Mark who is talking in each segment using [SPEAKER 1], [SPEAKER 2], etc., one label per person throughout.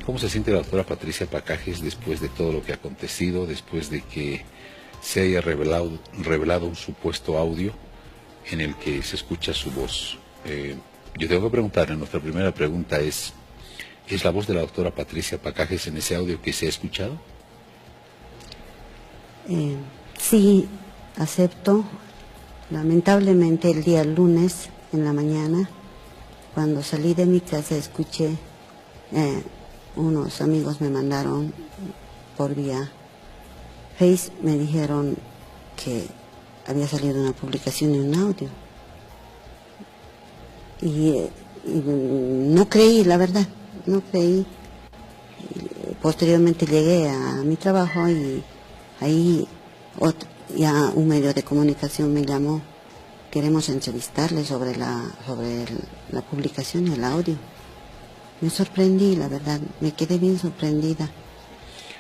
[SPEAKER 1] ¿Cómo se siente la doctora Patricia Pacajes después de todo lo que ha acontecido, después de que se haya revelado un supuesto audio en el que se escucha su voz? Yo tengo que preguntarle, nuestra primera pregunta ¿es la voz de la doctora Patricia Pacajes en ese audio que se ha escuchado?
[SPEAKER 2] Sí, acepto. Lamentablemente el día lunes en la mañana, cuando salí de mi casa, escuché, unos amigos me mandaron por vía Face, me dijeron que había salido una publicación de un audio. Y no creí, la verdad, no creí. Posteriormente llegué a mi trabajo y ahí ya un medio de comunicación me llamó. Queremos entrevistarle sobre la publicación y el audio. Me sorprendí, la verdad, me quedé bien sorprendida.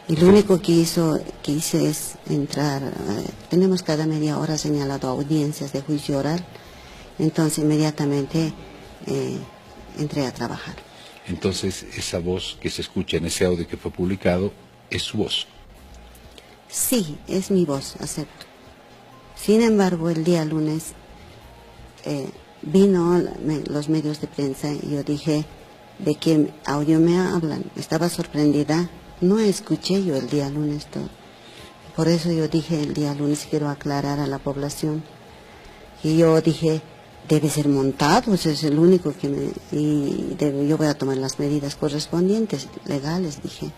[SPEAKER 2] Y lo único que hice es entrar, tenemos cada media hora señalado audiencias de juicio oral, entonces inmediatamente entré a trabajar.
[SPEAKER 1] Entonces, esa voz que se escucha en ese audio que fue publicado, ¿es su voz?
[SPEAKER 2] Sí, es mi voz, acepto. Sin embargo, el día lunes vino los medios de prensa y yo dije, ¿de qué audio me hablan? Estaba sorprendida, no escuché yo el día lunes todo. Por eso yo dije el día lunes, quiero aclarar a la población. Y yo dije, debe ser montado, ese es el único que yo voy a tomar las medidas correspondientes, legales, dije.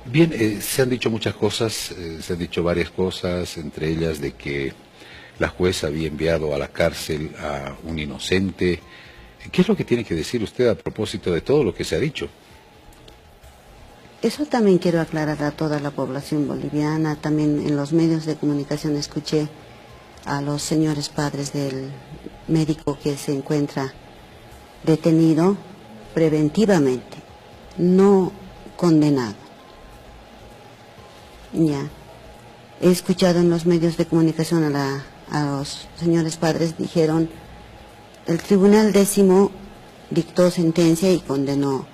[SPEAKER 1] Bien, se han dicho muchas cosas, se han dicho varias cosas, entre ellas de que la jueza había enviado a la cárcel a un inocente. ¿Qué es lo que tiene que decir usted a propósito de todo lo que se ha dicho?
[SPEAKER 2] Eso también quiero aclarar a toda la población boliviana. También en los medios de comunicación escuché a los señores padres del médico que se encuentra detenido preventivamente, no condenado. Ya. He escuchado en los medios de comunicación a los señores padres, dijeron, el Tribunal 10º dictó sentencia y condenó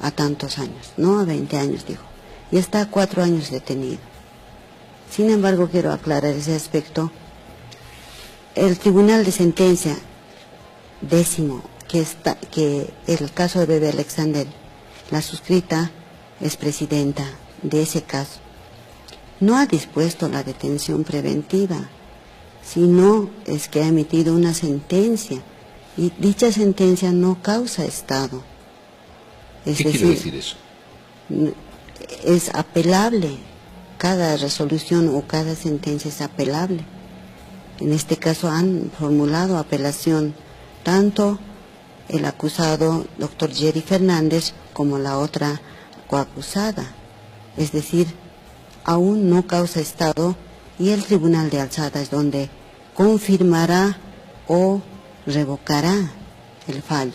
[SPEAKER 2] a tantos años, no a 20 años, dijo, y está 4 años detenido. Sin embargo, quiero aclarar ese aspecto. El Tribunal de Sentencia 10º, que el caso de Bebe Alexander, la suscrita es presidenta de ese caso, no ha dispuesto la detención preventiva, sino es que ha emitido una sentencia, y dicha sentencia no causa estado.
[SPEAKER 1] ¿Qué quiere decir eso?
[SPEAKER 2] Es apelable, cada resolución o cada sentencia es apelable. En este caso han formulado apelación tanto el acusado, doctor Jerry Fernández, como la otra coacusada. Es decir, aún no causa estado y el Tribunal de Alzada es donde confirmará o revocará el fallo.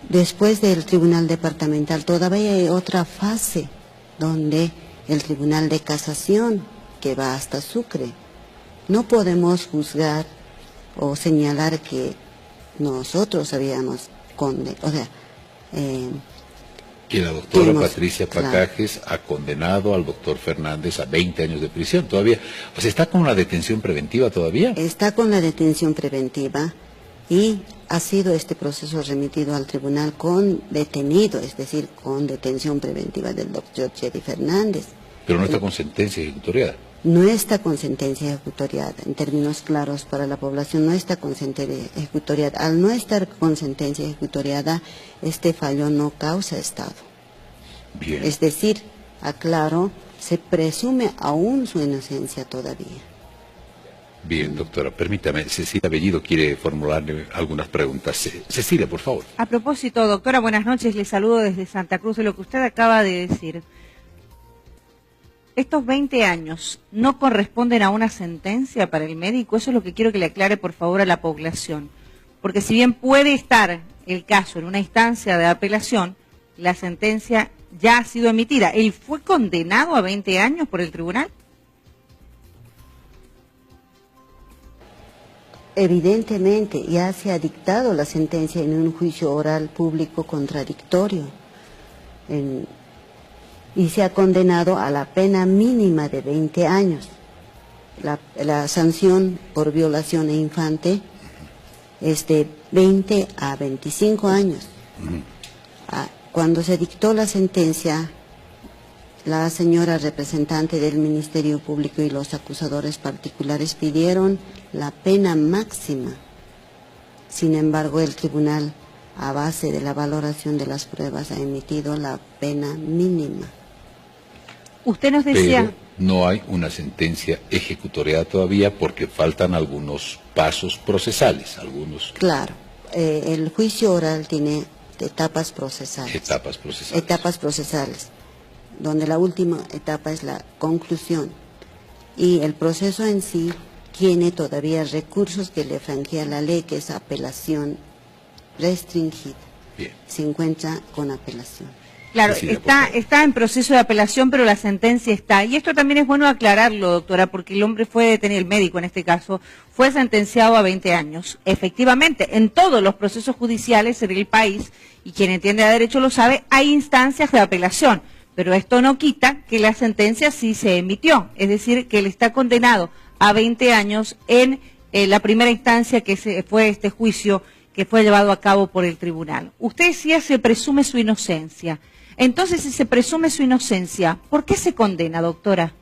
[SPEAKER 2] Después del Tribunal Departamental todavía hay otra fase donde el Tribunal de Casación, que va hasta Sucre. No podemos juzgar o señalar que nosotros habíamos condenado, o sea,
[SPEAKER 1] que la doctora Patricia Pacajes ha condenado al doctor Fernández a 20 años de prisión todavía. O sea, ¿está con la detención preventiva todavía?
[SPEAKER 2] Está con la detención preventiva y ha sido este proceso remitido al tribunal con detenido, es decir, con detención preventiva del doctor Jerry Fernández.
[SPEAKER 1] Pero no está con sentencia ejecutoriada.
[SPEAKER 2] No está con sentencia ejecutoriada, en términos claros para la población, no está con sentencia ejecutoriada. Al no estar con sentencia ejecutoriada, este fallo no causa estado.
[SPEAKER 1] Bien.
[SPEAKER 2] Es decir, aclaro, se presume aún su inocencia todavía.
[SPEAKER 1] Bien, doctora, permítame, Cecilia Bellido quiere formularle algunas preguntas. Cecilia, por favor.
[SPEAKER 3] A propósito, doctora, buenas noches, le saludo desde Santa Cruz de lo que usted acaba de decir. ¿Estos 20 años no corresponden a una sentencia para el médico? Eso es lo que quiero que le aclare, por favor, a la población. Porque si bien puede estar el caso en una instancia de apelación, la sentencia ya ha sido emitida. ¿Él fue condenado a 20 años por el tribunal?
[SPEAKER 2] Evidentemente, ya se ha dictado la sentencia en un juicio oral público contradictorio. y se ha condenado a la pena mínima de 20 años. La sanción por violación a infante es de 20 a 25 años. Cuando se dictó la sentencia, la señora representante del Ministerio Público y los acusadores particulares pidieron la pena máxima. Sin embargo, el tribunal, a base de la valoración de las pruebas, ha emitido la pena mínima.
[SPEAKER 3] Usted nos decía...
[SPEAKER 1] Pero no hay una sentencia ejecutoriada todavía porque faltan algunos pasos procesales, algunos...
[SPEAKER 2] Claro, el juicio oral tiene etapas procesales.
[SPEAKER 1] Etapas procesales.
[SPEAKER 2] Etapas procesales, donde la última etapa es la conclusión. Y el proceso en sí tiene todavía recursos que le franquea la ley, que es apelación restringida.
[SPEAKER 1] Bien.
[SPEAKER 2] Se encuentra con apelación.
[SPEAKER 3] Claro,
[SPEAKER 1] Sí,
[SPEAKER 3] está en proceso de apelación, pero la sentencia está. Y esto también es bueno aclararlo, doctora, porque el hombre fue detenido, el médico en este caso, fue sentenciado a 20 años. Efectivamente, en todos los procesos judiciales en el país, y quien entiende de derecho lo sabe, hay instancias de apelación. Pero esto no quita que la sentencia sí se emitió. Es decir, que él está condenado a 20 años en la primera instancia que fue este juicio que fue llevado a cabo por el tribunal. Usted decía se presume su inocencia. Entonces, si se presume su inocencia, ¿por qué se condena, doctora?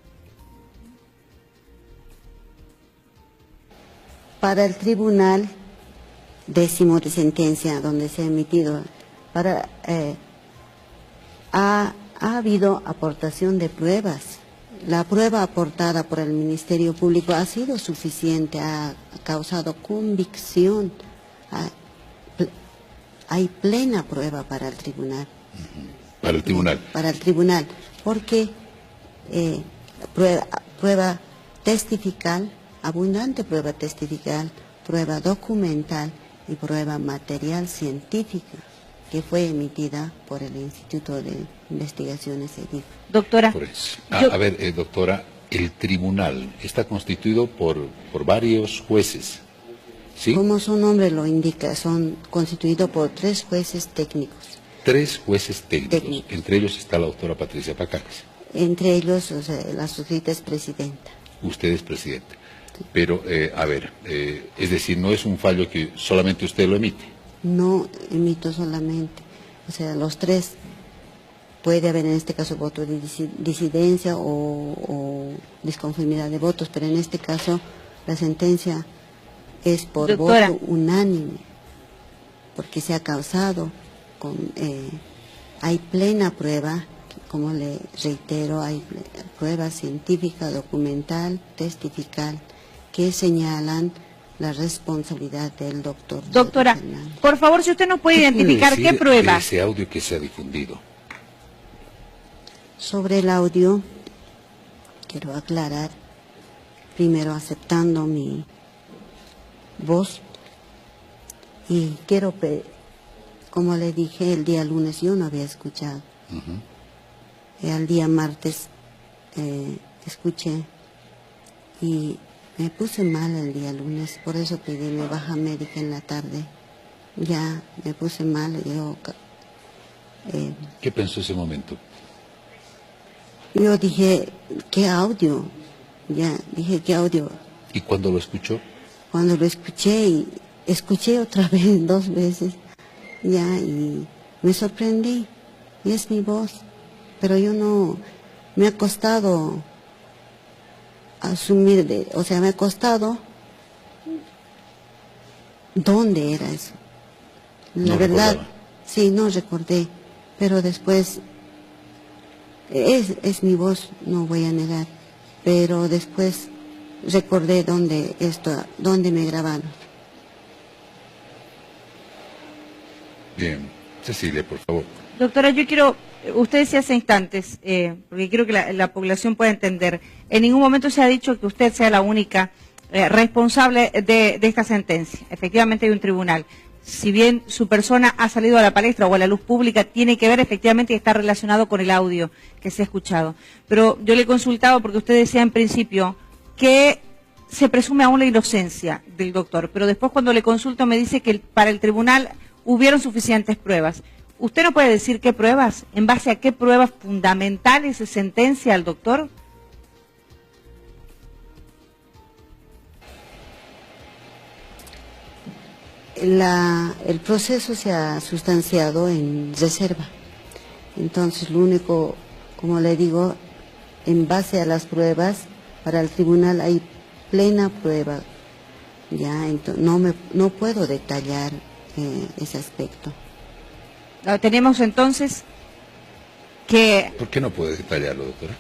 [SPEAKER 2] Para el tribunal décimo de sentencia, donde se ha emitido, ha habido aportación de pruebas. La prueba aportada por el Ministerio Público ha sido suficiente, ha causado convicción. Hay plena prueba para el tribunal.
[SPEAKER 1] Para el tribunal.
[SPEAKER 2] Para el tribunal, porque prueba testifical, abundante prueba testifical, prueba documental y prueba material científica, que fue emitida por el Instituto de Investigaciones EDIF.
[SPEAKER 3] Doctora.
[SPEAKER 1] Por eso. A ver, doctora, el tribunal está constituido por varios jueces, ¿sí?
[SPEAKER 2] Como su nombre lo indica, son constituidos por 3 jueces técnicos.
[SPEAKER 1] 3 jueces técnicos. Entre ellos está la doctora Patricia Pacajes.
[SPEAKER 2] Entre ellos, o sea, la suscrita es presidenta.
[SPEAKER 1] Usted es presidente. Pero, a ver, es decir, no es un fallo que solamente usted lo emite.
[SPEAKER 2] No emito solamente, o sea, los 3, puede haber en este caso voto de disidencia o disconformidad de votos, pero en este caso la sentencia es por
[SPEAKER 3] doctora,
[SPEAKER 2] voto unánime, porque se ha causado, hay plena prueba, como le reitero, hay prueba científica, documental, testifical, que señalan la responsabilidad del doctor.
[SPEAKER 3] Doctora, por favor, si usted nos puede identificar qué prueba.
[SPEAKER 1] De ese audio que se ha difundido.
[SPEAKER 2] Sobre el audio, quiero aclarar, primero aceptando mi voz, y quiero, como le dije, el día lunes yo no había escuchado. El día martes escuché y me puse mal el día lunes, por eso pedí mi baja médica en la tarde. Ya me puse mal.
[SPEAKER 1] ¿Qué pensó ese momento?
[SPEAKER 2] Yo dije, ¿qué audio? Ya, dije, ¿qué audio?
[SPEAKER 1] ¿Y cuándo lo escuchó?
[SPEAKER 2] Cuando lo escuché, y escuché otra vez, 2 veces, ya, y me sorprendí, y es mi voz, pero yo no, me ha costado asumir, o sea, me ha costado, ¿dónde era eso? La verdad,
[SPEAKER 1] recordaba.
[SPEAKER 2] Sí, no recordé, pero después, es mi voz, no voy a negar, pero después recordé dónde me grabaron.
[SPEAKER 1] Bien, Cecilia, por favor.
[SPEAKER 3] Doctora, yo quiero, usted decía hace instantes, porque quiero que la población pueda entender, en ningún momento se ha dicho que usted sea la única responsable de esta sentencia. Efectivamente hay un tribunal. Si bien su persona ha salido a la palestra o a la luz pública, tiene que ver efectivamente y está relacionado con el audio que se ha escuchado. Pero yo le he consultado porque usted decía en principio que se presume aún la inocencia del doctor, pero después cuando le consulto me dice que para el tribunal hubieron suficientes pruebas. ¿Usted no puede decir qué pruebas, en base a qué pruebas fundamentales se sentencia al doctor?
[SPEAKER 2] El proceso se ha sustanciado en reserva. Entonces, lo único, como le digo, en base a las pruebas, para el tribunal hay plena prueba. Ya, entonces, no puedo detallar ese aspecto.
[SPEAKER 3] Tenemos entonces que...
[SPEAKER 1] ¿Por qué no puede detallarlo, doctora?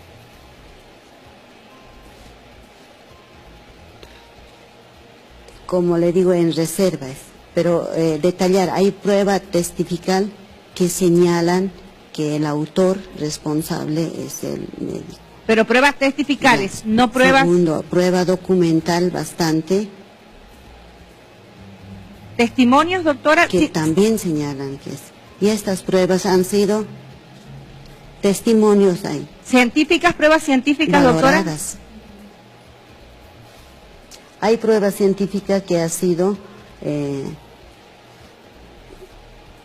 [SPEAKER 2] Como le digo, en reservas, pero detallar, hay prueba testifical que señalan que el autor responsable es el médico.
[SPEAKER 3] Pero pruebas testificales,
[SPEAKER 2] Ya.
[SPEAKER 3] no pruebas...
[SPEAKER 2] Segundo, prueba documental bastante.
[SPEAKER 3] ¿Testimonios, doctora?
[SPEAKER 2] Que
[SPEAKER 3] Sí.
[SPEAKER 2] también señalan que es. Y estas pruebas han sido testimonios ahí.
[SPEAKER 3] ¿Científicas, pruebas científicas, doctora?
[SPEAKER 2] Valoradas. Hay prueba científica que ha sido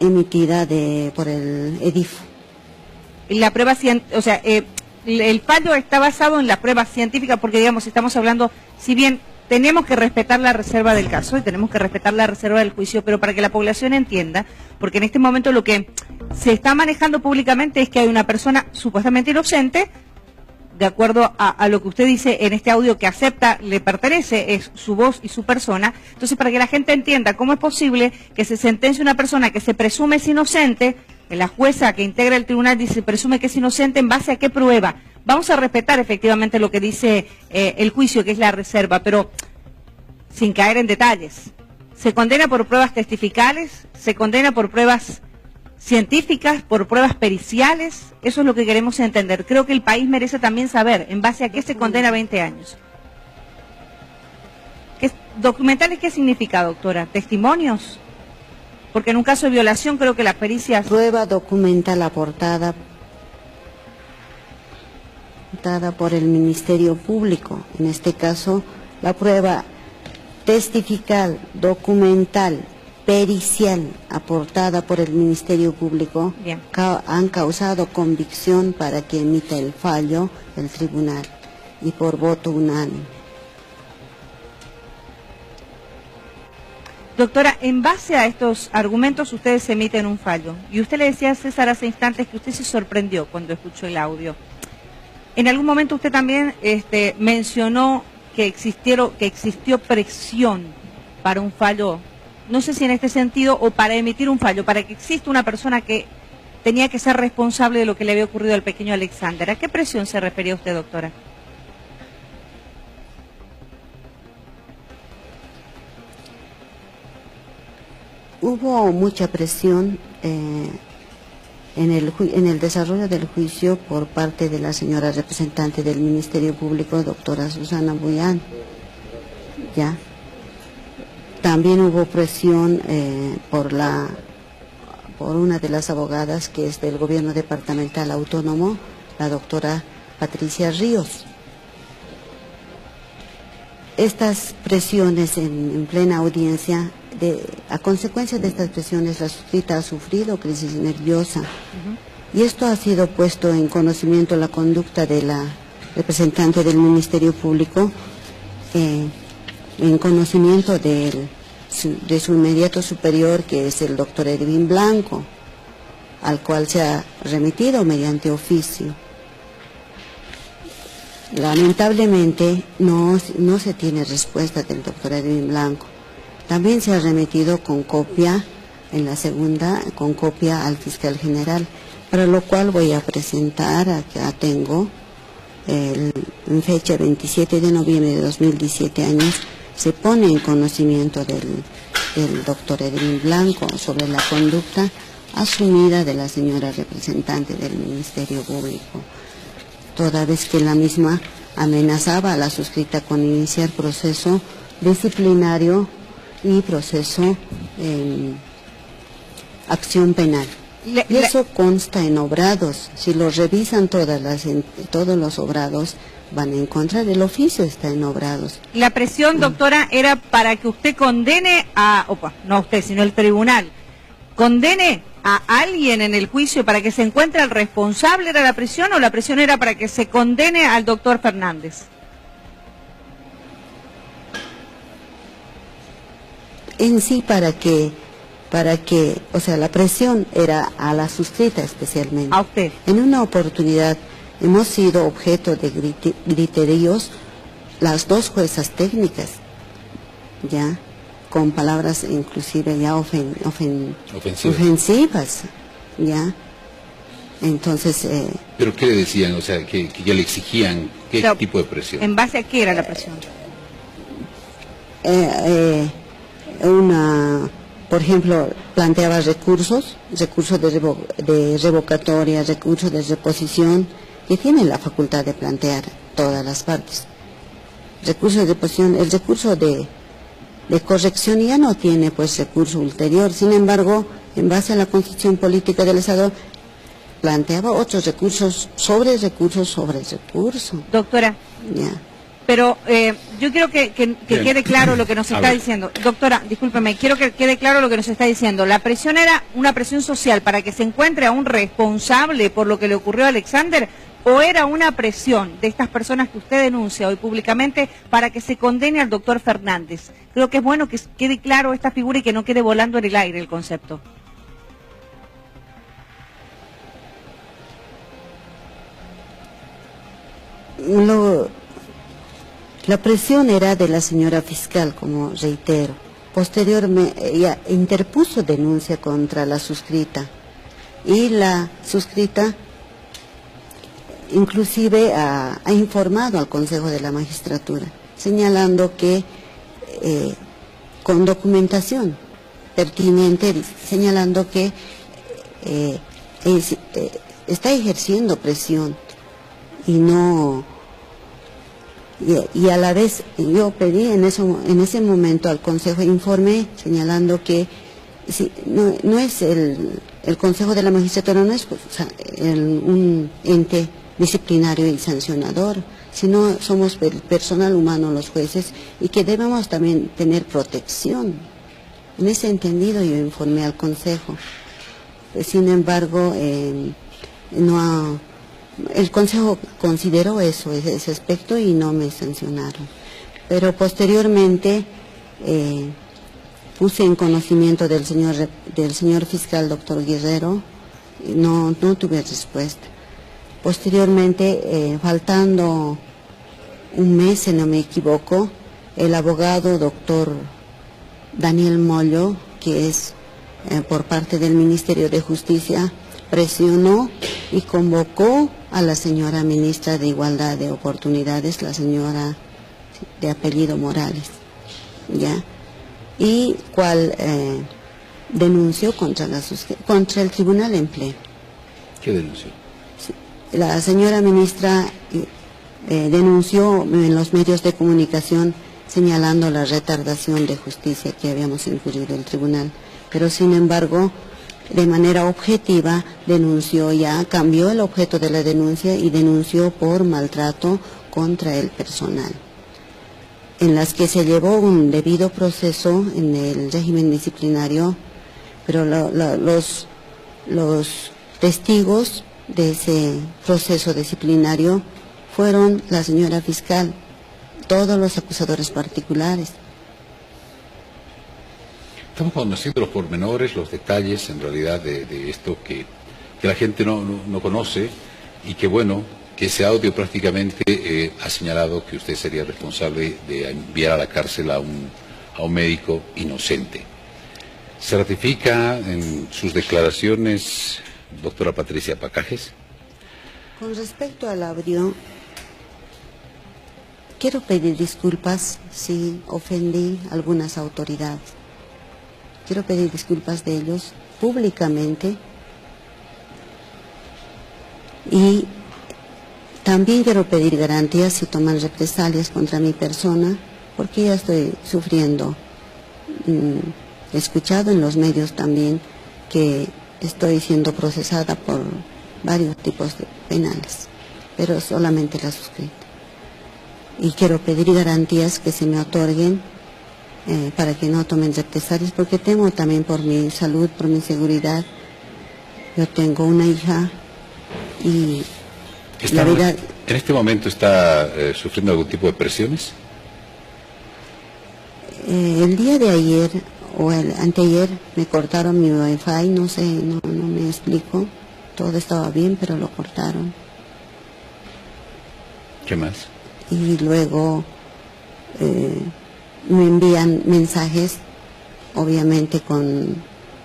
[SPEAKER 2] emitida por el EDIF.
[SPEAKER 3] La prueba o sea, el fallo está basado en la prueba científica porque, digamos, estamos hablando, si bien tenemos que respetar la reserva del caso y tenemos que respetar la reserva del juicio, pero para que la población entienda, porque en este momento lo que se está manejando públicamente es que hay una persona supuestamente inocente, de acuerdo a lo que usted dice en este audio, que acepta, le pertenece, es su voz y su persona. Entonces, para que la gente entienda cómo es posible que se sentencie una persona que se presume es inocente, la jueza que integra el tribunal dice presume que es inocente, ¿en base a qué prueba? Vamos a respetar efectivamente lo que dice el juicio, que es la reserva, pero sin caer en detalles. ¿Se condena por pruebas testificales? ¿Se condena por pruebas científicas, por pruebas periciales? Eso es lo que queremos entender. Creo que el país merece también saber en base a qué se condena a 20 años. ¿Documentales qué significa, doctora? ¿Testimonios? Porque en un caso de violación creo que las pericias...
[SPEAKER 2] Prueba documental aportada por el Ministerio Público. En este caso, la prueba testifical, documental, pericial aportada por el Ministerio Público han causado convicción para que emita el fallo el tribunal y por voto unánime.
[SPEAKER 3] Doctora, en base a estos argumentos ustedes emiten un fallo. Y usted le decía a César hace instantes que usted se sorprendió cuando escuchó el audio. En algún momento usted también mencionó que existió presión para un fallo, no sé si en este sentido, o para emitir un fallo, para que exista una persona que tenía que ser responsable de lo que le había ocurrido al pequeño Alexander. ¿A qué presión se refería usted, doctora?
[SPEAKER 2] Hubo mucha presión en el desarrollo del juicio por parte de la señora representante del Ministerio Público, doctora Susana Buyán. ¿Ya? También hubo presión por una de las abogadas que es del gobierno departamental autónomo, la doctora Patricia Ríos. Estas presiones en plena audiencia, a consecuencia de estas presiones, la suscrita ha sufrido crisis nerviosa. Y esto ha sido puesto en conocimiento la conducta de la representante del Ministerio Público, en conocimiento de su inmediato superior, que es el doctor Edwin Blanco, al cual se ha remitido mediante oficio. Lamentablemente no se tiene respuesta del doctor Edwin Blanco. También se ha remitido con copia, en la segunda, con copia al fiscal general, para lo cual voy a presentar, acá tengo, en fecha 27 de noviembre de 2017 años, se pone en conocimiento del doctor Edwin Blanco sobre la conducta asumida de la señora representante del Ministerio Público, toda vez que la misma amenazaba a la suscrita con iniciar proceso disciplinario y proceso acción penal. Y eso consta en obrados. Si los revisan todos los obrados, van a encontrar, el oficio está en obrados.
[SPEAKER 3] La presión, doctora, era para que usted condene no usted, sino el tribunal, condene a alguien en el juicio para que se encuentre al responsable era la presión, o la presión era para que se condene al doctor Fernández?
[SPEAKER 2] En sí, para que, o sea, la presión era a la suscrita especialmente.
[SPEAKER 3] A usted.
[SPEAKER 2] En una oportunidad hemos sido objeto de griteríos las dos juezas técnicas, ya, con palabras inclusive ya ofensivas, ya. Entonces...
[SPEAKER 1] ¿Pero qué le decían? O sea, que ya le exigían, ¿qué tipo de presión?
[SPEAKER 3] ¿En base a qué era la presión?
[SPEAKER 2] Por ejemplo, planteaba recursos de revocatoria, recursos de reposición, que tienen la facultad de plantear todas las partes. Recursos de reposición, el recurso de corrección ya no tiene pues recurso ulterior, sin embargo, en base a la Constitución Política del Estado, planteaba otros recursos sobre recursos sobre recurso.
[SPEAKER 3] Doctora.
[SPEAKER 2] Ya.
[SPEAKER 3] Pero yo quiero que quede claro lo que nos está diciendo. Doctora, discúlpeme, quiero que quede claro lo que nos está diciendo. ¿La presión era una presión social para que se encuentre a un responsable por lo que le ocurrió a Alexander? ¿O era una presión de estas personas que usted denuncia hoy públicamente para que se condene al doctor Fernández? Creo que es bueno que quede claro esta figura y que no quede volando en el aire el concepto.
[SPEAKER 2] La presión era de la señora fiscal, como reitero. Posteriormente, ella interpuso denuncia contra la suscrita. Y la suscrita, inclusive, ha informado al Consejo de la Magistratura, señalando que, con documentación pertinente, señalando que está ejerciendo presión y no... Y a la vez yo pedí en ese momento al Consejo informe señalando que no es el Consejo de la Magistratura, no es un ente disciplinario y sancionador, sino somos el personal humano los jueces y que debemos también tener protección. En ese entendido yo informé al Consejo. Sin embargo, el Consejo consideró ese aspecto y no me sancionaron. Pero posteriormente puse en conocimiento del señor fiscal, doctor Guerrero, y no tuve respuesta. Posteriormente, faltando un mes, si no me equivoco, el abogado doctor Daniel Mollo, que es por parte del Ministerio de Justicia, presionó y convocó a la señora ministra de Igualdad de Oportunidades, la señora de apellido Morales, ¿ya? Y cual denunció contra el Tribunal en Pleno.
[SPEAKER 1] ¿Qué denunció?
[SPEAKER 2] Sí, la señora ministra denunció en los medios de comunicación señalando la retardación de justicia que habíamos incurrido el tribunal, pero sin embargo, de manera objetiva denunció cambió el objeto de la denuncia y denunció por maltrato contra el personal, en las que se llevó un debido proceso en el régimen disciplinario, pero los testigos de ese proceso disciplinario fueron la señora fiscal, todos los acusadores particulares.
[SPEAKER 1] Estamos conociendo los pormenores, los detalles en realidad de esto que la gente no conoce y que bueno, que ese audio prácticamente ha señalado que usted sería responsable de enviar a la cárcel a un médico inocente. ¿Se ratifica en sus declaraciones, doctora Patricia Pacajes?
[SPEAKER 2] Con respecto al audio, quiero pedir disculpas si ofendí a algunas autoridades. Quiero pedir disculpas de ellos públicamente y también quiero pedir garantías si toman represalias contra mi persona, porque ya estoy sufriendo. He escuchado en los medios también que estoy siendo procesada por varios tipos de penales, pero solamente la suscrita. Y quiero pedir garantías que se me otorguen para que no tomen represalias, porque temo también por mi salud, por mi seguridad, Yo tengo una hija y
[SPEAKER 1] Está,
[SPEAKER 2] la verdad,
[SPEAKER 1] ¿En este momento está sufriendo algún tipo de presiones?
[SPEAKER 2] el día de ayer o el anteayer me cortaron mi wifi, no sé, no me explico. Todo estaba bien, pero lo cortaron.
[SPEAKER 1] ¿Qué más?
[SPEAKER 2] Y luego me envían mensajes, obviamente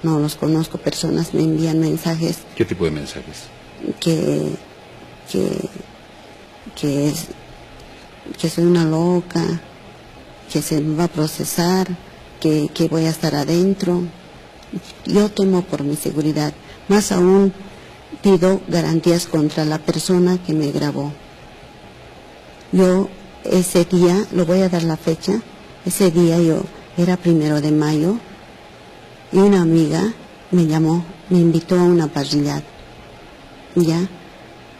[SPEAKER 2] no los conozco, personas me envían mensajes
[SPEAKER 1] ¿Qué tipo de mensajes?
[SPEAKER 2] que soy una loca, que se me va a procesar, que voy a estar adentro. Yo temo por mi seguridad, más aún pido garantías contra la persona que me grabó. Yo ese día, lo voy a dar la fecha, ese día era 1 de mayo, y una amiga me llamó, me invitó a una parrillada, ¿ya?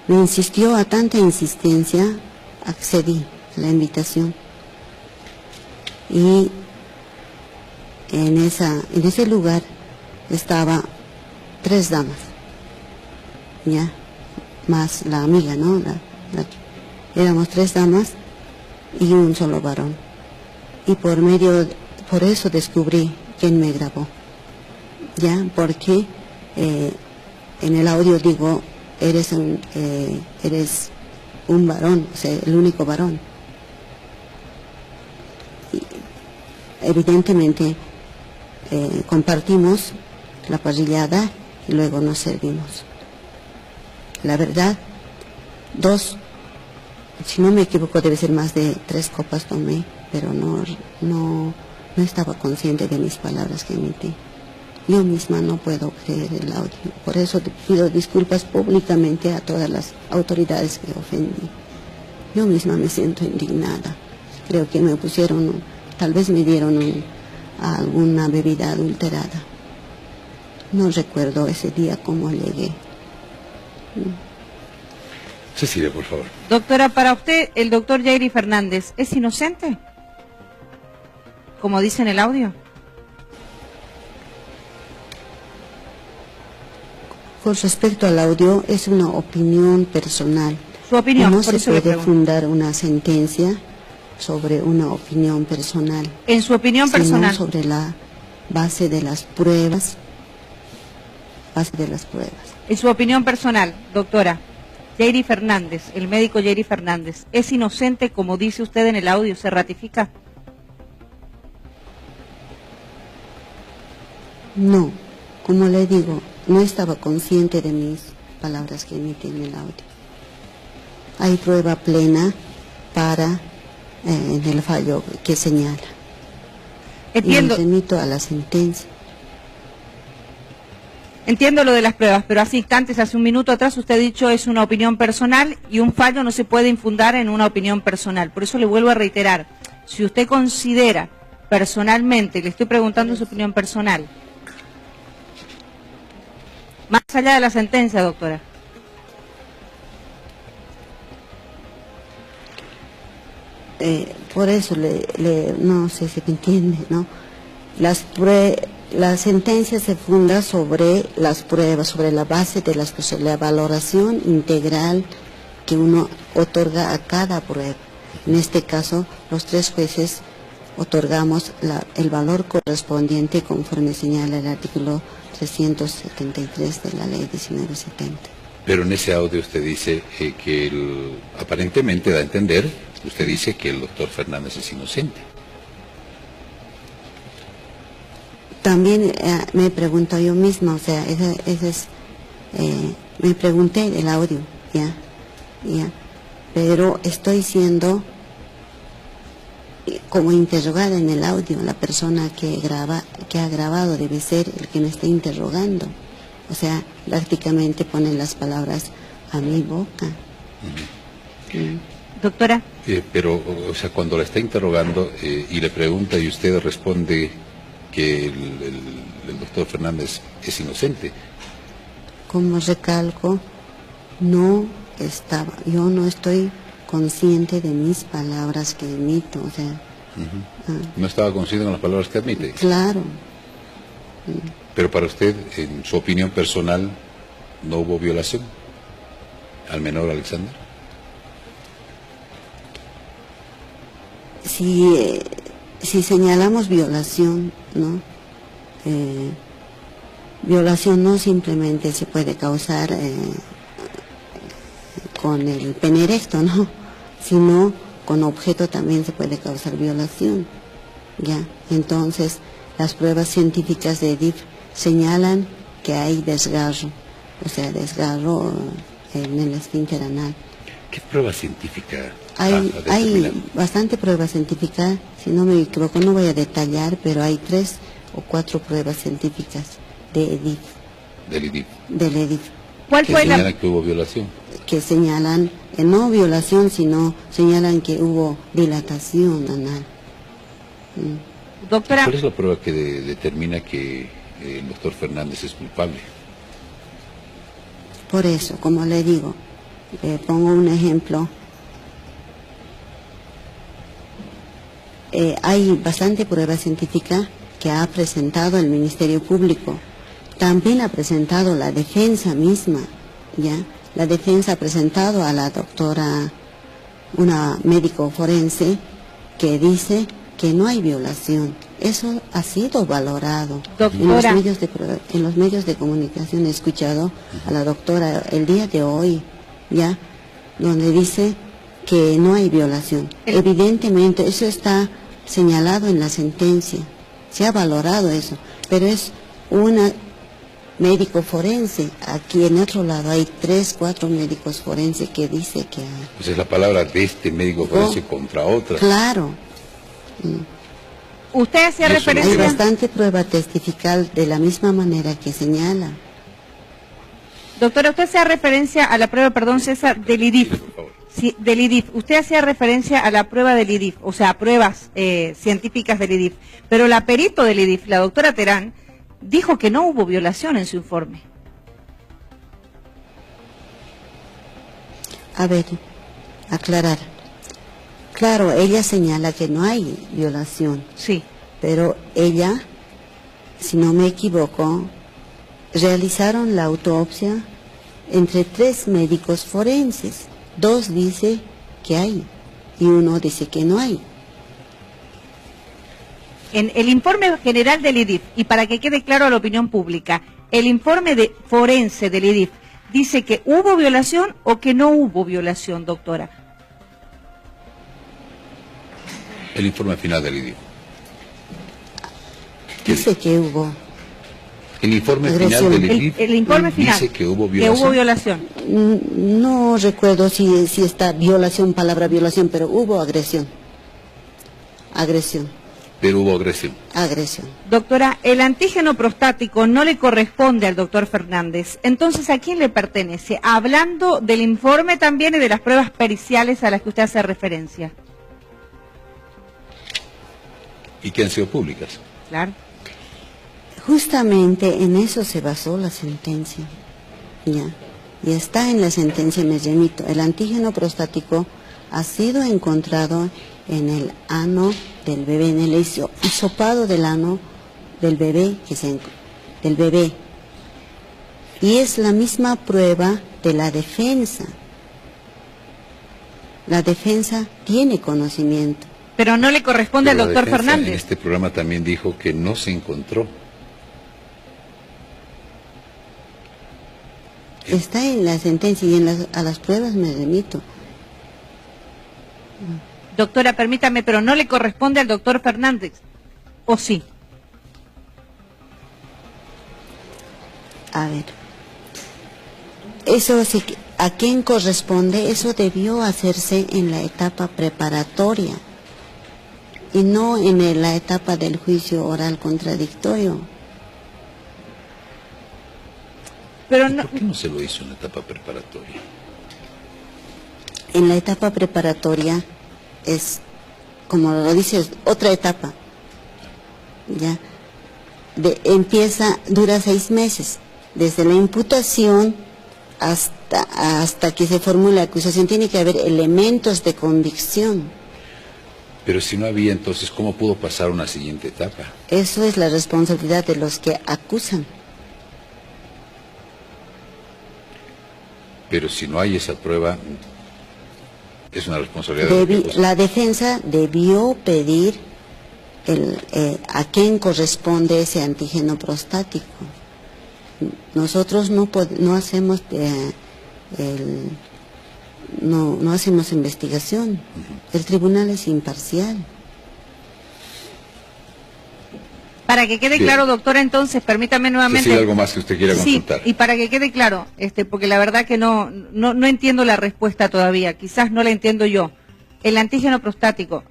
[SPEAKER 2] Me insistió, a tanta insistencia, accedí a la invitación. Y en ese lugar estaba 3 damas, ¿ya? Más la amiga, ¿no? Éramos 3 damas y un solo varón. Y por eso descubrí quién me grabó, ¿ya? Porque en el audio digo, eres un varón, o sea, el único varón. Y evidentemente compartimos la parrillada y luego nos servimos. La verdad, 2, si no me equivoco, debe ser más de 3 copas tomé, pero no estaba consciente de mis palabras que emití. Yo misma no puedo creer el audio. Por eso pido disculpas públicamente a todas las autoridades que ofendí. Yo misma me siento indignada. Creo que me pusieron, tal vez me dieron alguna bebida adulterada. No recuerdo ese día cómo llegué.
[SPEAKER 1] Cecilia, por favor.
[SPEAKER 3] Doctora, para usted, ¿el doctor Yairi Fernández es inocente? Como dice en el audio.
[SPEAKER 2] Con respecto al audio, es una opinión personal.
[SPEAKER 3] Su opinión,
[SPEAKER 2] No
[SPEAKER 3] por
[SPEAKER 2] se
[SPEAKER 3] eso le
[SPEAKER 2] puede
[SPEAKER 3] pregunto.
[SPEAKER 2] fundar una sentencia sobre una opinión personal.
[SPEAKER 3] En su opinión
[SPEAKER 2] sino
[SPEAKER 3] personal.
[SPEAKER 2] sobre la base de las pruebas.
[SPEAKER 3] En su opinión personal, doctora, Yairi Fernández, el médico Yairi Fernández, ¿es inocente como dice usted en el audio? ¿Se ratifica?
[SPEAKER 2] No, como le digo, no estaba consciente de mis palabras que emití en el audio. Hay prueba plena para en el fallo que señala.
[SPEAKER 3] Entiendo.
[SPEAKER 2] Y me remito a la sentencia.
[SPEAKER 3] Entiendo lo de las pruebas, pero hace instantes, hace un minuto atrás, usted ha dicho es una opinión personal y un fallo no se puede infundar en una opinión personal. Por eso le vuelvo a reiterar, si usted considera personalmente, le estoy preguntando su opinión personal, más allá de la sentencia, doctora.
[SPEAKER 2] Por eso no sé si me entiende, ¿no? La sentencia se funda sobre las pruebas, sobre la base de la valoración integral que uno otorga a cada prueba. En este caso, los 3 jueces otorgamos el valor correspondiente conforme señala el artículo 373 de la ley 1970.
[SPEAKER 1] Pero en ese audio usted dice que aparentemente da a entender, usted dice que el doctor Fernández es inocente.
[SPEAKER 2] También me pregunto yo misma, o sea, me pregunté del audio, ya, pero estoy siendo como interrogada en el audio. La persona que ha grabado debe ser el que me está interrogando. O sea, prácticamente pone las palabras a mi boca.
[SPEAKER 3] Doctora.
[SPEAKER 1] Pero, o sea, cuando la está interrogando y le pregunta y usted responde que el doctor Fernández es inocente.
[SPEAKER 2] Como recalco, yo no estoy consciente de mis palabras que emito, o sea.
[SPEAKER 1] ¿No estaba consciente con las palabras que admite?
[SPEAKER 2] Claro.
[SPEAKER 1] Pero para usted, en su opinión personal, no hubo violación al menor Alexander.
[SPEAKER 2] Si señalamos violación, ¿no? Violación no simplemente se puede causar con el pene erecto, ¿no? Sino con objeto también se puede causar violación, ¿ya? Entonces, las pruebas científicas de EDIF señalan que hay desgarro, o sea, desgarro en el esfínter anal.
[SPEAKER 1] ¿Qué prueba científica
[SPEAKER 2] Hay bastante prueba científica, si no me equivoco, no voy a detallar, pero hay 3 o 4 pruebas científicas de EDIF. Del EDIF.
[SPEAKER 3] ¿Cuál fue
[SPEAKER 1] señalan que hubo violación?
[SPEAKER 2] Que señalan, no violación, sino señalan que hubo dilatación anal.
[SPEAKER 3] Doctora,
[SPEAKER 1] ¿cuál es la prueba que determina que el doctor Fernández es culpable?
[SPEAKER 2] Por eso, como le digo, pongo un ejemplo. Hay bastante prueba científica que ha presentado el Ministerio Público. También ha presentado la defensa misma, ¿ya? La defensa ha presentado a la doctora, una médico forense, que dice que no hay violación. Eso ha sido valorado.
[SPEAKER 3] Doctora.
[SPEAKER 2] En los medios de comunicación he escuchado a la doctora el día de hoy, ¿ya? Donde dice que no hay violación. Evidentemente, eso está señalado en la sentencia. Se ha valorado eso, pero es una médico forense. Aquí en otro lado hay 3, 4 médicos forenses que dice que hay.
[SPEAKER 1] Pues es la palabra de este médico forense contra otra.
[SPEAKER 2] Claro.
[SPEAKER 3] usted hacía
[SPEAKER 2] Hay
[SPEAKER 3] referencia...
[SPEAKER 2] bastante prueba testifical de la misma manera que señala.
[SPEAKER 3] Doctora, usted hacía referencia a la prueba, perdón César, del IDIF.
[SPEAKER 1] Sí, por favor.
[SPEAKER 3] Sí, del IDIF. Usted hacía referencia a la prueba del IDIF, o sea, pruebas científicas del IDIF. Pero la perito del IDIF, la doctora Terán, dijo que no hubo violación en su informe.
[SPEAKER 2] A ver, aclarar. Claro, ella señala que no hay violación.
[SPEAKER 3] Sí.
[SPEAKER 2] Pero ella, si no me equivoco, realizaron la autopsia entre 3 médicos forenses. 2 dice que hay y 1 dice que no hay.
[SPEAKER 3] En el informe general del IDIF, y para que quede claro a la opinión pública, el informe forense del IDIF dice que hubo violación o que no hubo violación, doctora.
[SPEAKER 1] El informe final del IDIF.
[SPEAKER 2] Dice que hubo.
[SPEAKER 1] El informe
[SPEAKER 2] agresión.
[SPEAKER 1] final del IDIF
[SPEAKER 3] El informe final
[SPEAKER 1] dice que hubo violación.
[SPEAKER 3] Que hubo violación.
[SPEAKER 2] No recuerdo si está violación, palabra violación, pero hubo agresión. Agresión.
[SPEAKER 1] Pero hubo agresión.
[SPEAKER 2] Agresión.
[SPEAKER 3] Doctora, el antígeno prostático no le corresponde al doctor Fernández. Entonces, ¿a quién le pertenece? Hablando del informe también y de las pruebas periciales a las que usted hace referencia.
[SPEAKER 1] Y que han sido públicas.
[SPEAKER 3] Claro.
[SPEAKER 2] Justamente en eso se basó la sentencia. Ya. Y está en la sentencia, me remito. El antígeno prostático ha sido encontrado en el ano del bebé, en el hisopado del ano del bebé, del bebé. Y es la misma prueba de la defensa. La defensa tiene conocimiento.
[SPEAKER 3] Pero no le corresponde
[SPEAKER 1] Pero
[SPEAKER 3] al
[SPEAKER 1] la
[SPEAKER 3] doctor
[SPEAKER 1] defensa
[SPEAKER 3] Fernández.
[SPEAKER 1] En este programa también dijo que no se encontró.
[SPEAKER 2] Está en la sentencia y a las pruebas me remito.
[SPEAKER 3] Doctora, permítame, pero no le corresponde al doctor Fernández. ¿O sí?
[SPEAKER 2] A ver. Eso sí, ¿a quién corresponde? Eso debió hacerse en la etapa preparatoria y no en la etapa del juicio oral contradictorio.
[SPEAKER 3] Pero no...
[SPEAKER 1] ¿Por qué no se lo hizo en la etapa preparatoria?
[SPEAKER 2] En la etapa preparatoria es, como lo dices, otra etapa. Ya. Dura 6 meses. Desde la imputación hasta que se formule la acusación tiene que haber elementos de convicción.
[SPEAKER 1] Pero si no había, entonces, ¿cómo pudo pasar una siguiente etapa?
[SPEAKER 2] Eso es la responsabilidad de los que acusan.
[SPEAKER 1] pero si no hay esa prueba, es una responsabilidad
[SPEAKER 2] la defensa debió pedir a quién corresponde ese antígeno prostático. Nosotros no hacemos no hacemos investigación. El tribunal es imparcial.
[SPEAKER 3] Para que quede claro, doctora, entonces, permítame nuevamente...
[SPEAKER 1] ¿Sí, algo más que usted quiera consultar?
[SPEAKER 3] Sí, y para que quede claro, porque la verdad que no entiendo la respuesta todavía, quizás no la entiendo yo. El antígeno prostático,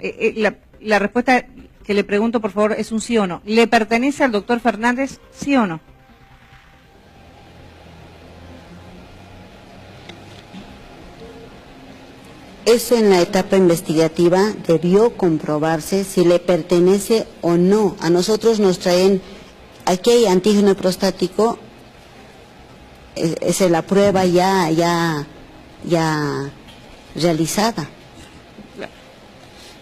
[SPEAKER 3] la respuesta que le pregunto, por favor, es un sí o no. ¿Le pertenece al doctor Fernández, sí o no?
[SPEAKER 2] Eso en la etapa investigativa debió comprobarse si le pertenece o no. A nosotros nos traen, aquí hay antígeno prostático, es la prueba ya realizada.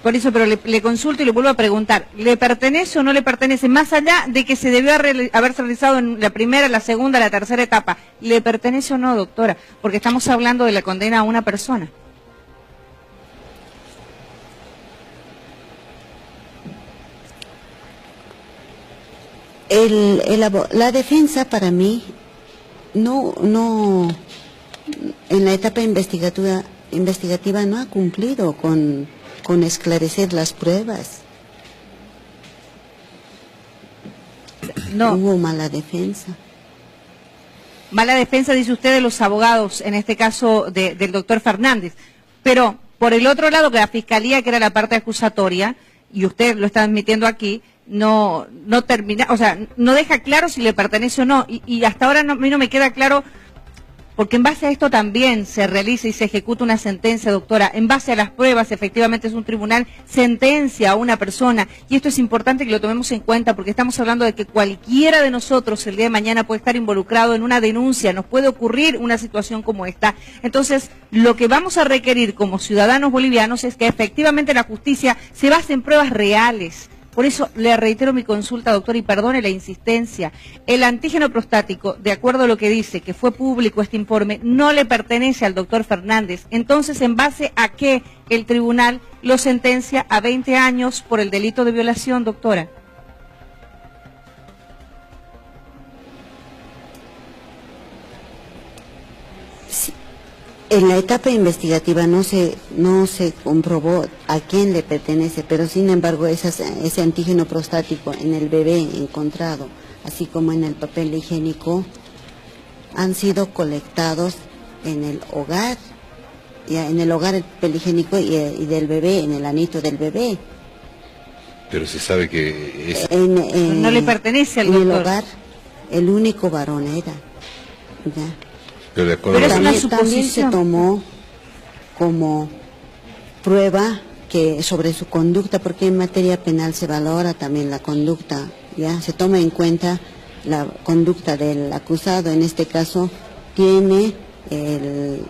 [SPEAKER 3] Por eso, pero le consulto y le vuelvo a preguntar, ¿le pertenece o no le pertenece? Más allá de que se debió haberse realizado en la primera, la segunda, la tercera etapa, ¿le pertenece o no, doctora? Porque estamos hablando de la condena a una persona.
[SPEAKER 2] La defensa para mí en la etapa investigativa no ha cumplido con esclarecer las pruebas.
[SPEAKER 3] No.
[SPEAKER 2] Hubo mala defensa.
[SPEAKER 3] Mala defensa, dice usted, de los abogados, en este caso del doctor Fernández. Pero, por el otro lado, que la Fiscalía, que era la parte acusatoria, y usted lo está admitiendo aquí, no termina, o sea, no deja claro si le pertenece o no, y hasta ahora a mí no me queda claro, porque en base a esto también se realiza y se ejecuta una sentencia, doctora, en base a las pruebas, efectivamente es un tribunal, sentencia a una persona, y esto es importante que lo tomemos en cuenta, porque estamos hablando de que cualquiera de nosotros el día de mañana puede estar involucrado en una denuncia, nos puede ocurrir una situación como esta. Entonces, lo que vamos a requerir como ciudadanos bolivianos es que efectivamente la justicia se base en pruebas reales. Por eso le reitero mi consulta, doctor, y perdone la insistencia. El antígeno prostático, de acuerdo a lo que dice, que fue público este informe, no le pertenece al doctor Fernández. Entonces, ¿en base a qué el tribunal lo sentencia a 20 años por el delito de violación, doctora?
[SPEAKER 2] Sí. En la etapa investigativa no se comprobó a quién le pertenece, pero sin embargo ese antígeno prostático en el bebé encontrado, así como en el papel higiénico, han sido colectados en el hogar, el papel higiénico y del bebé, en el anito del bebé.
[SPEAKER 1] Pero se sabe que
[SPEAKER 3] no le pertenece al doctor.
[SPEAKER 2] En el hogar, el único varón era. ¿Ya?
[SPEAKER 1] Pero
[SPEAKER 2] también se tomó como prueba sobre su conducta, porque en materia penal se valora también la conducta, ya se toma en cuenta la conducta del acusado. En este caso tiene el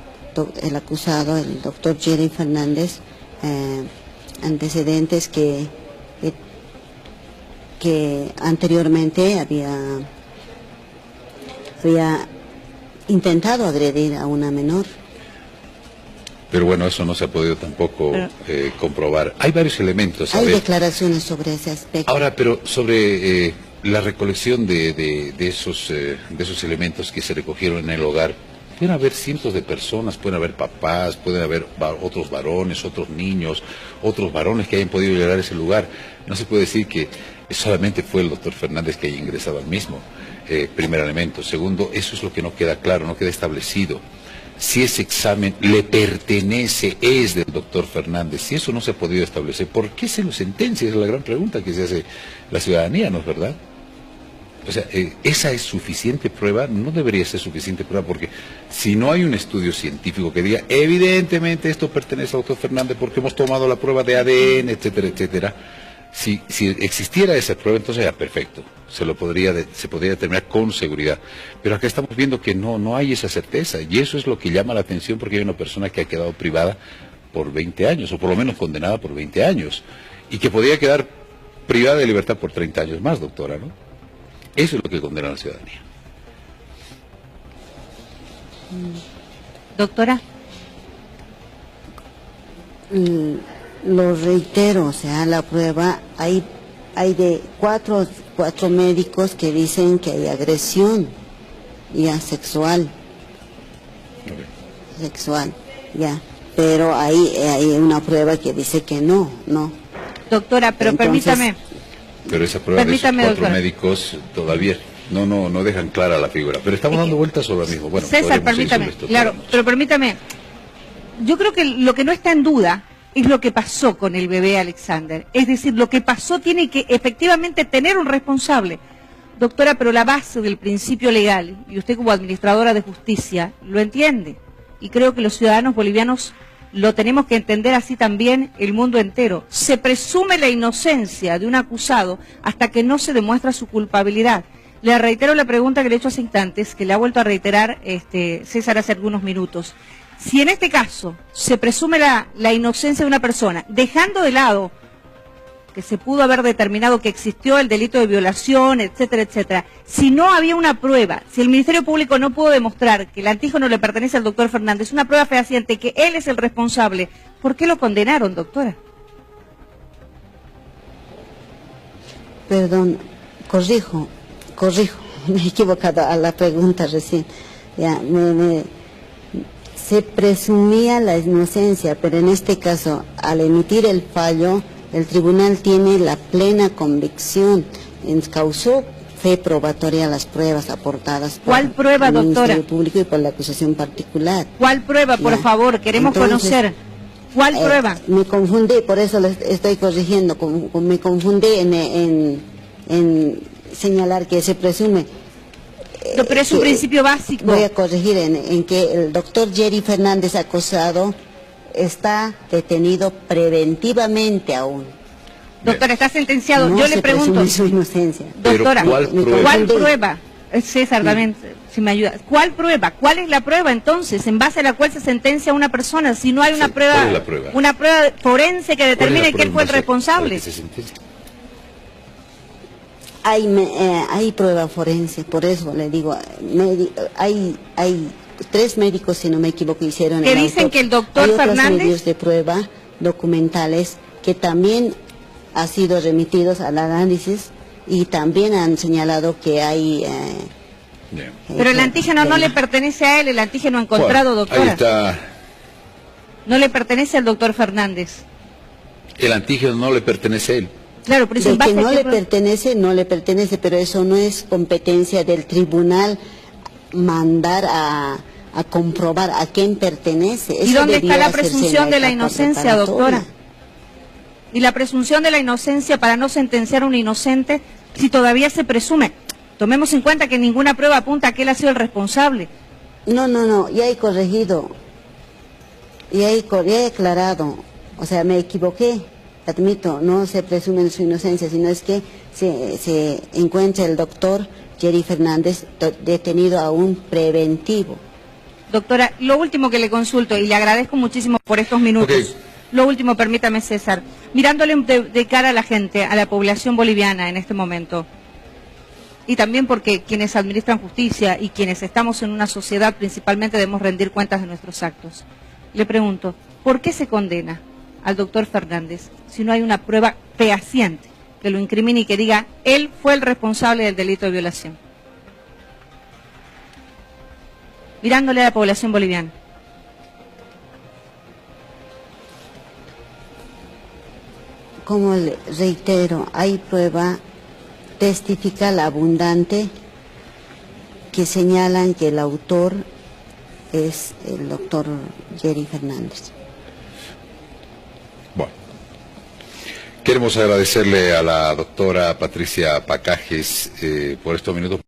[SPEAKER 2] acusado, el doctor Jerry Fernández, antecedentes que anteriormente había intentado agredir a una menor.
[SPEAKER 1] Pero bueno, eso no se ha podido tampoco comprobar. Hay varios elementos.
[SPEAKER 2] Hay declaraciones sobre ese aspecto.
[SPEAKER 1] Ahora, pero sobre la recolección de esos elementos que se recogieron en el hogar, pueden haber cientos de personas, pueden haber papás, pueden haber otros varones, otros niños, otros varones que hayan podido llegar a ese lugar. No se puede decir que solamente fue el doctor Fernández que haya ingresado al mismo. Primer elemento. Segundo, eso es lo que no queda claro, no queda establecido. Si ese examen le pertenece, es del doctor Fernández, si eso no se ha podido establecer, ¿por qué se lo sentencia? Es la gran pregunta que se hace la ciudadanía, ¿no es verdad? O sea, ¿esa es suficiente prueba? No debería ser suficiente prueba, porque si no hay un estudio científico que diga, evidentemente esto pertenece al doctor Fernández porque hemos tomado la prueba de ADN, etcétera, etcétera. Si existiera esa prueba, entonces ya perfecto, se podría determinar con seguridad. Pero acá estamos viendo que no hay esa certeza, y eso es lo que llama la atención, porque hay una persona que ha quedado privada por 20 años, o por lo menos condenada por 20 años, y que podría quedar privada de libertad por 30 años más, doctora, ¿no? Eso es lo que condena a la ciudadanía.
[SPEAKER 3] Doctora.
[SPEAKER 2] Lo reitero, o sea, la prueba, hay de cuatro médicos que dicen que hay agresión ya sexual, ya, pero hay una prueba que dice que no.
[SPEAKER 3] Doctora, pero
[SPEAKER 2] entonces,
[SPEAKER 3] permítame.
[SPEAKER 1] Pero esa prueba de esos cuatro
[SPEAKER 3] doctora.
[SPEAKER 1] médicos todavía no dejan clara la figura. Pero estamos dando vueltas sobre lo mismo. Bueno,
[SPEAKER 3] César, permítame, claro, pero permítame. Yo creo que lo que no está en duda es lo que pasó con el bebé Alexander. Es decir, lo que pasó tiene que efectivamente tener un responsable. Doctora, pero la base del principio legal, y usted como administradora de justicia lo entiende, y creo que los ciudadanos bolivianos lo tenemos que entender así también el mundo entero. Se presume la inocencia de un acusado hasta que no se demuestra su culpabilidad. Le reitero la pregunta que le he hecho hace instantes, que le ha vuelto a reiterar César hace algunos minutos. Si en este caso se presume la inocencia de una persona, dejando de lado que se pudo haber determinado que existió el delito de violación, etcétera, etcétera, si no había una prueba, si el Ministerio Público no pudo demostrar que el antígeno le pertenece al doctor Fernández, una prueba fehaciente que él es el responsable, ¿por qué lo condenaron, doctora?
[SPEAKER 2] Perdón, corrijo, me he equivocado a la pregunta recién. Ya, se presumía la inocencia, pero en este caso, al emitir el fallo, el tribunal tiene la plena convicción, causó fe probatoria a las pruebas aportadas por
[SPEAKER 3] ¿Cuál prueba,
[SPEAKER 2] el
[SPEAKER 3] doctora?
[SPEAKER 2] Ministerio Público y por la acusación particular.
[SPEAKER 3] ¿Cuál prueba, por favor? Queremos conocer. ¿Cuál prueba?
[SPEAKER 2] Me confundí, por eso le estoy corrigiendo, me confundí en señalar que se presume.
[SPEAKER 3] Pero es un principio básico.
[SPEAKER 2] Voy a corregir en que el doctor Jerry Fernández acusado está detenido preventivamente aún.
[SPEAKER 3] Doctora, está sentenciado.
[SPEAKER 2] No
[SPEAKER 3] Yo le
[SPEAKER 2] se
[SPEAKER 3] pregunto.
[SPEAKER 2] presume su inocencia.
[SPEAKER 3] Doctora,
[SPEAKER 1] ¿cuál
[SPEAKER 3] prueba? César, también, si me ayuda. ¿Cuál prueba? ¿Cuál es la prueba entonces en base a la cual se sentencia a una persona? Si no hay una prueba,
[SPEAKER 1] ¿cuál es la prueba?
[SPEAKER 3] Una prueba forense que determine que él fue el responsable.
[SPEAKER 2] Hay prueba forense, por eso le digo, hay 3 médicos, si no me equivoco, hicieron
[SPEAKER 3] que dicen que el doctor Fernández...
[SPEAKER 2] Hay otros medios de prueba documentales que también han sido remitidos al análisis y también han señalado que hay...
[SPEAKER 3] pero el antígeno no le pertenece a él, el antígeno encontrado, doctora.
[SPEAKER 1] Ahí está.
[SPEAKER 3] No le pertenece al doctor Fernández.
[SPEAKER 1] El antígeno no le pertenece a él.
[SPEAKER 3] Claro, pero
[SPEAKER 2] de que no le pertenece, pero eso no es competencia del tribunal mandar a comprobar a quién pertenece.
[SPEAKER 3] ¿Y dónde está la presunción de la inocencia, doctora? ¿Y la presunción de la inocencia para no sentenciar a un inocente si todavía se presume? Tomemos en cuenta que ninguna prueba apunta a que él ha sido el responsable.
[SPEAKER 2] No, ya he corregido, ya he aclarado, o sea, me equivoqué. Admito, no se presume su inocencia, sino es que se encuentra el doctor Jerry Fernández detenido aún preventivo.
[SPEAKER 3] Doctora, lo último que le consulto, y le agradezco muchísimo por estos minutos.
[SPEAKER 1] Okay.
[SPEAKER 3] Lo último, permítame, César. Mirándole de cara a la gente, a la población boliviana en este momento, y también porque quienes administran justicia y quienes estamos en una sociedad principalmente debemos rendir cuentas de nuestros actos. Le pregunto, ¿por qué se condena al doctor Fernández si no hay una prueba fehaciente que lo incrimine y que diga él fue el responsable del delito de violación? Mirándole a la población boliviana.
[SPEAKER 2] Como le reitero, hay prueba testifical abundante que señalan que el autor es el doctor Jerry Fernández.
[SPEAKER 1] Bueno, queremos agradecerle a la doctora Patricia Pacajes por estos minutos.